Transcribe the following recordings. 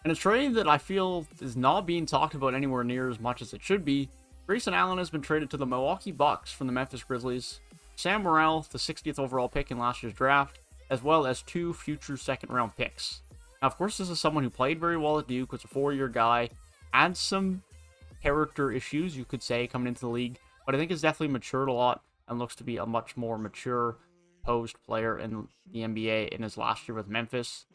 And a trade that I feel is not being talked about anywhere near as much as it should be, Grayson Allen has been traded to the Milwaukee Bucks from the Memphis Grizzlies. Sam Merrill, the 60th overall pick in last year's draft, as well as 2 future second-round picks. Now, of course, this is someone who played very well at Duke, was a 4-year guy, had some character issues, you could say, coming into the league, but I think has definitely matured a lot and looks to be a much more mature post player in the NBA in his last year with Memphis.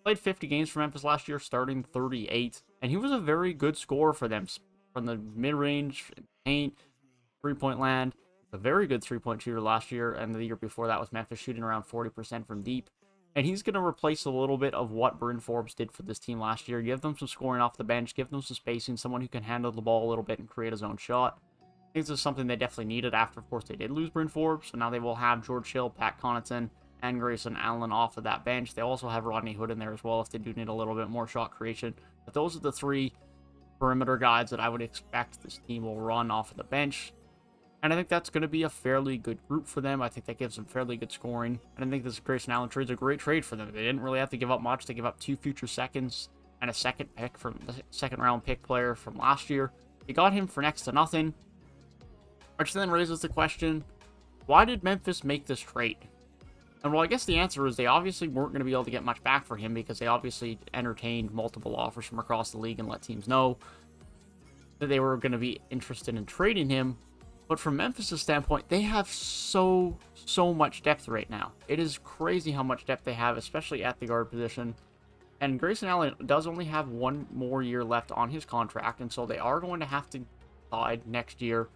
Played 50 games for Memphis last year, starting 38, and he was a very good scorer for them from the mid-range, paint, three-point land. A very good three-point shooter last year, and the year before that was Memphis shooting around 40% from deep. And he's going to replace a little bit of what Bryn Forbes did for this team last year. Give them some scoring off the bench, give them some spacing, someone who can handle the ball a little bit and create his own shot. I think this is something they definitely needed after, of course, they did lose Bryn Forbes. So now they will have George Hill, Pat Connaughton, and Grayson Allen off of that bench. They also have Rodney Hood in there as well if they do need a little bit more shot creation. But those are the 3 perimeter guys that I would expect this team will run off of the bench. And I think that's going to be a fairly good group for them. I think that gives them fairly good scoring. And I think this Grayson Allen trade is a great trade for them. They didn't really have to give up much. They give up 2 future seconds and a second pick from the second-round pick player from last year. They got him for next to nothing. Which then raises the question, why did Memphis make this trade? And well, I guess the answer is they obviously weren't going to be able to get much back for him because they obviously entertained multiple offers from across the league and let teams know that they were going to be interested in trading him. But from Memphis' standpoint, they have so much depth right now. It is crazy how much depth they have, especially at the guard position. And Grayson Allen does only have 1 more year left on his contract, and so they are going to have to decide next year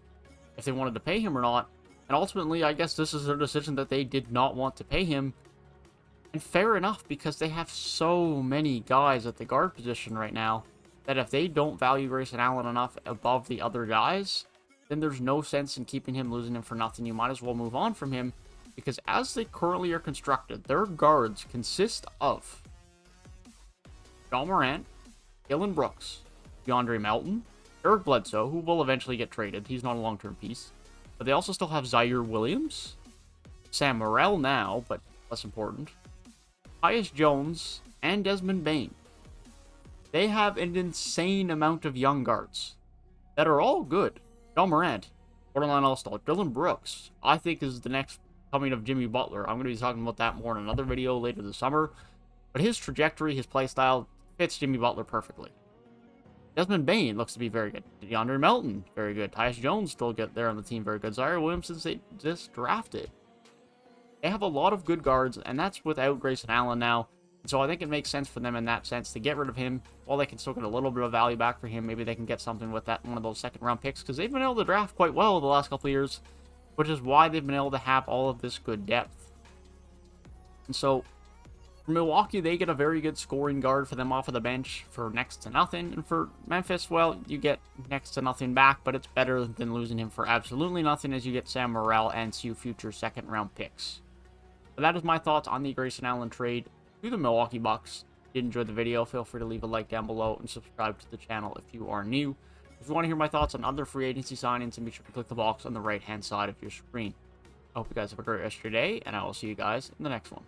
if they wanted to pay him or not. And ultimately, I guess this is a decision that they did not want to pay him. And fair enough, because they have so many guys at the guard position right now that if they don't value Grayson Allen enough above the other guys, then there's no sense in keeping him, losing him for nothing. You might as well move on from him, because as they currently are constructed, their guards consist of John Morant, Dillon Brooks, DeAndre Melton, Eric Bledsoe, who will eventually get traded. He's not a long-term piece. But they also still have Zaire Williams, Sam Merrill now, but less important, Tyus Jones, and Desmond Bane. They have an insane amount of young guards that are all good. John Morant, borderline all-star. Dillon Brooks, I think, is the next coming of Jimmy Butler. I'm going to be talking about that more in another video later this summer. But his trajectory, his play style, fits Jimmy Butler perfectly. Desmond Bane looks to be very good. DeAndre Melton, very good. Tyus Jones still get there on the team, very good. Zaire Williams, since they just drafted. They have a lot of good guards, and that's without Grayson Allen now. So I think it makes sense for them in that sense to get rid of him. While they can still get a little bit of value back for him, maybe they can get something with that one of those second-round picks, because they've been able to draft quite well the last couple of years, which is why they've been able to have all of this good depth. And so for Milwaukee, they get a very good scoring guard for them off of the bench for next to nothing. And for Memphis, well, you get next to nothing back, but it's better than losing him for absolutely nothing, as you get Sam Merrill and 2 future second-round picks. But that is my thoughts on the Grayson Allen trade to the Milwaukee Bucks. If you enjoyed the video, feel free to leave a like down below and subscribe to the channel if you are new. If you want to hear my thoughts on other free agency signings, then be sure to click the box on the right-hand side of your screen. I hope you guys have a great rest of your day, and I will see you guys in the next one.